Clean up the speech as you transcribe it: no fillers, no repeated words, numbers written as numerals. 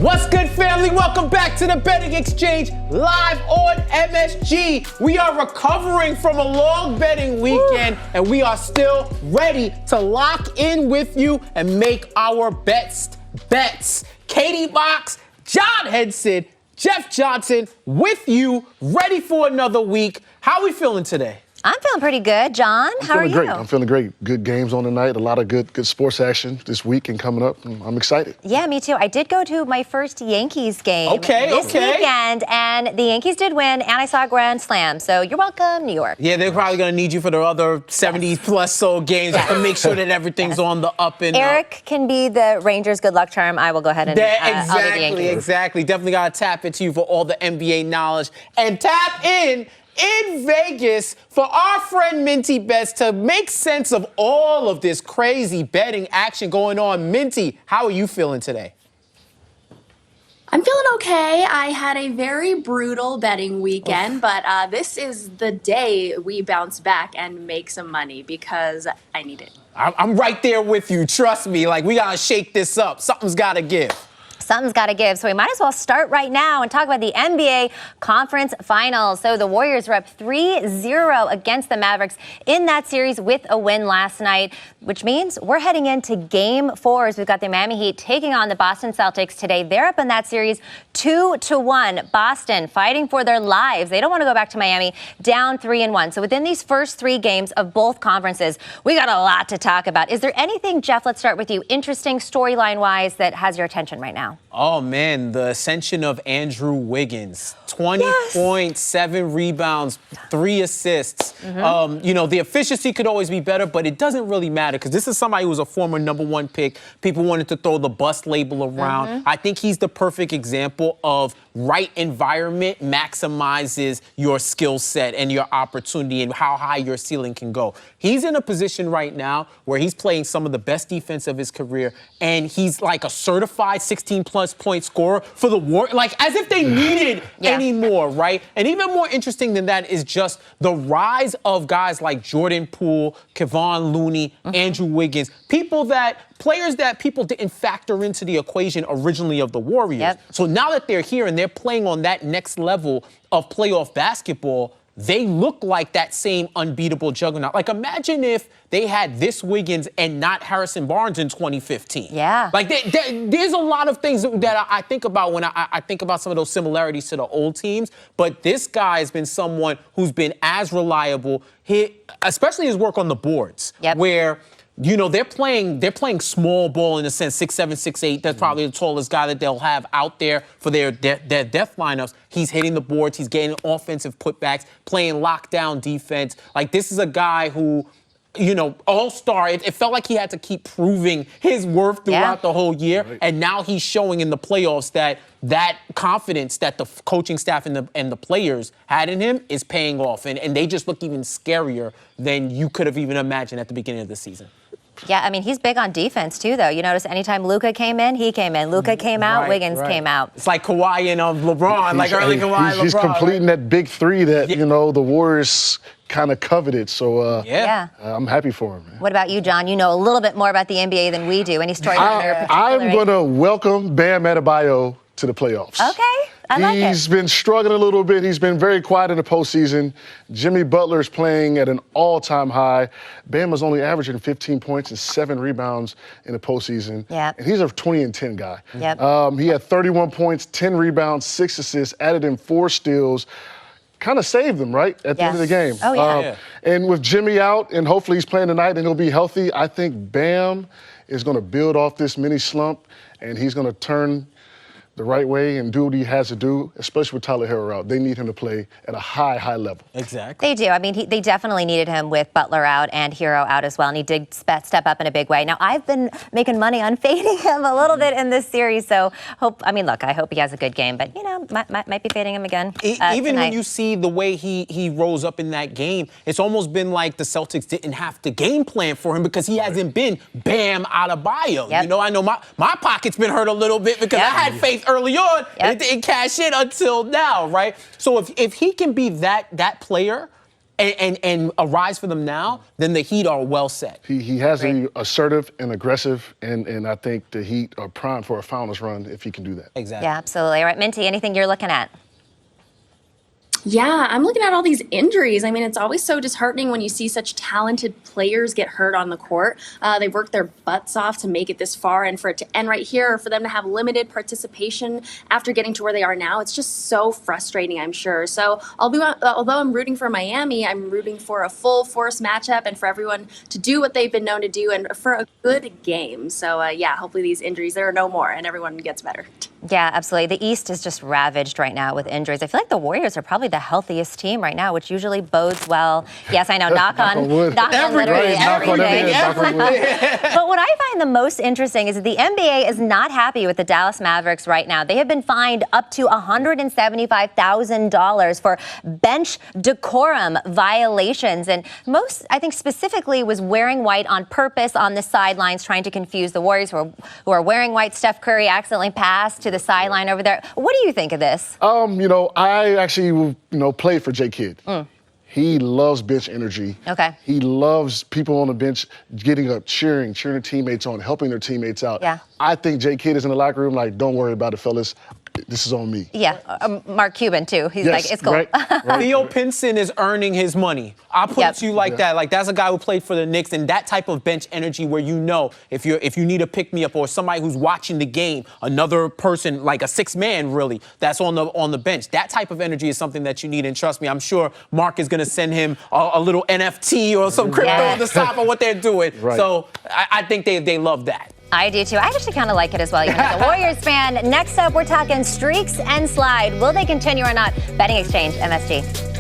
What's good, family? Welcome back to the Betting Exchange live on MSG. We are recovering from a long betting weekend, and we are still ready to lock in with you and make our bets. Katie Box, John Henson, Jeff Johnson with you, ready for another week. How are we feeling today? I'm feeling pretty good. John, how are you? I'm feeling great. Good games on tonight. A lot of good sports action this week and coming up. I'm excited. Yeah, me too. I did go to my first Yankees game this weekend, and the Yankees did win, and I saw a grand slam. So you're welcome, New York. Yeah, they're probably going to need you for the other 70-plus so games to make sure that everything's on the up and Eric can be the Rangers' good luck charm. I will go ahead and I'll be the Yankees. Exactly. Definitely got to tap into you for all the NBA knowledge. And tap in Vegas for our friend Minty Bets to make sense of all of this crazy betting action going on. Minty, how are you feeling today? I'm feeling okay. I had a very brutal betting weekend, but this is the day we bounce back and make some money because I need it. I'm right there with you. Trust me. Like, we got to shake this up. Something's got to give. Something's got to give. So we might as well start right now and talk about the NBA Conference Finals. So the Warriors were up 3-0 against the Mavericks in that series with a win last night, which means we're heading into Game 4. We've got the Miami Heat taking on the Boston Celtics today. They're up in that series 2-1. Boston fighting for their lives. They don't want to go back to Miami, down 3-1. So within these first 3 games of both conferences, we got a lot to talk about. Is there anything, Jeff, let's start with you, interesting storyline-wise that has your attention right now? Oh, man, the ascension of Andrew Wiggins. 20 points, 7 rebounds, 3 assists. The efficiency could always be better, but it doesn't really matter because this is somebody who was a former #1 pick. People wanted to throw the bust label around. I think he's the perfect example of right environment maximizes your skill set and your opportunity and how high your ceiling can go. He's in a position right now where he's playing some of the best defense of his career, and he's like a certified 16-plus point scorer for the Warriors, like as if they needed any more, right? And even more interesting than that is just the rise of guys like Jordan Poole, Kevon Looney, Andrew Wiggins, players that people didn't factor into the equation originally of the Warriors. So now that they're here and they're playing on that next level of playoff basketball, they look like that same unbeatable juggernaut. Like, imagine if they had this Wiggins and not Harrison Barnes in 2015. Yeah. Like, there's a lot of things that I think about when I think about some of those similarities to the old teams. But this guy has been someone who's been as reliable, especially his work on the boards, where they're playing small ball in a sense, 6'7", 6'8". That's probably the tallest guy that they'll have out there for their death lineups. He's hitting the boards. He's getting offensive putbacks, playing lockdown defense. Like, this is a guy who, all-star. It felt like he had to keep proving his worth throughout the whole year. And now he's showing in the playoffs that confidence that the coaching staff and the players had in him is paying off. And they just look even scarier than you could have even imagined at the beginning of the season. Yeah, I mean, he's big on defense, too, though. You notice anytime Luka came in, he came in. Luka came out, Wiggins came out. It's like Kawhi and LeBron, like early Kawhi and LeBron. He's completing that big 3 that, the Warriors kind of coveted. So, I'm happy for him, man. What about you, John? You know a little bit more about the NBA than we do. Any storyline? I'm going to welcome Bam Adebayo to the playoffs. Okay. I like it. He's been struggling a little bit. He's been very quiet in the postseason. Jimmy Butler's playing at an all-time high. Bam is only averaging 15 points and 7 rebounds in the postseason. Yeah. And he's a 20-10 guy. Yep. He had 31 points, 10 rebounds, 6 assists, added in 4 steals. Kind of saved them, right, at the end of the game. Oh, yeah. And with Jimmy out, and hopefully he's playing tonight and he'll be healthy, I think Bam is going to build off this mini slump, and he's going to turn the right way and do what he has to do, especially with Tyler Herro out. They need him to play at a high level. Exactly. They do. I mean, they definitely needed him with Butler out and Herro out as well, and he did step up in a big way. Now, I've been making money on fading him a little bit in this series, so I hope he has a good game, but, might be fading him again Even tonight. when you see the way he rose up in that game, it's almost been like the Celtics didn't have to game plan for him because he hasn't been Bam Adebayo. Yep. I know my pocket's been hurt a little bit because I had faith early on, and it didn't cash in until now, right? So if he can be that player, and arise for them now, then the Heat are well set. He has to be assertive and aggressive, and I think the Heat are primed for a finals run if he can do that. Exactly. Yeah, absolutely. All right, Minty, anything you're looking at? Yeah, I'm looking at all these injuries. I mean, it's always so disheartening when you see such talented players get hurt on the court. They've worked their butts off to make it this far, and for it to end right here, for them to have limited participation after getting to where they are now, it's just so frustrating, I'm sure. So although I'm rooting for Miami, I'm rooting for a full force matchup and for everyone to do what they've been known to do and for a good game. So yeah, hopefully these injuries, there are no more and everyone gets better. Yeah, absolutely. The East is just ravaged right now with injuries. I feel like the Warriors are probably the healthiest team right now, which usually bodes well. Yes, I know, knock on wood. literally everything. But what I find the most interesting is that the NBA is not happy with the Dallas Mavericks right now. They have been fined up to $175,000 for bench decorum violations. And most, I think specifically, was wearing white on purpose on the sidelines, trying to confuse the Warriors who are wearing white. Steph Curry accidentally passed to the sideline over there. What do you think of this? I actually, played for J. Kidd. He loves bench energy. Okay. He loves people on the bench getting up, cheering their teammates on, helping their teammates out. Yeah. I think J. Kidd is in the locker room like, don't worry about it, fellas. This is on me. Yeah, Mark Cuban too. He's like, it's cool. Right. Theo Pinson is earning his money. I'll put it to you like that. Like, that's a guy who played for the Knicks, and that type of bench energy where if you need a pick-me-up or somebody who's watching the game, another person, like a sixth man really, that's on the bench. That type of energy is something that you need, and trust me, I'm sure Mark is going to send him a little NFT or some crypto on the side for what they're doing. Right. So I think they love that. I do too. I actually kind of like it as well, even as a Warriors fan. Next up, we're talking streaks and slide. Will they continue or not? Betting Exchange, MSG.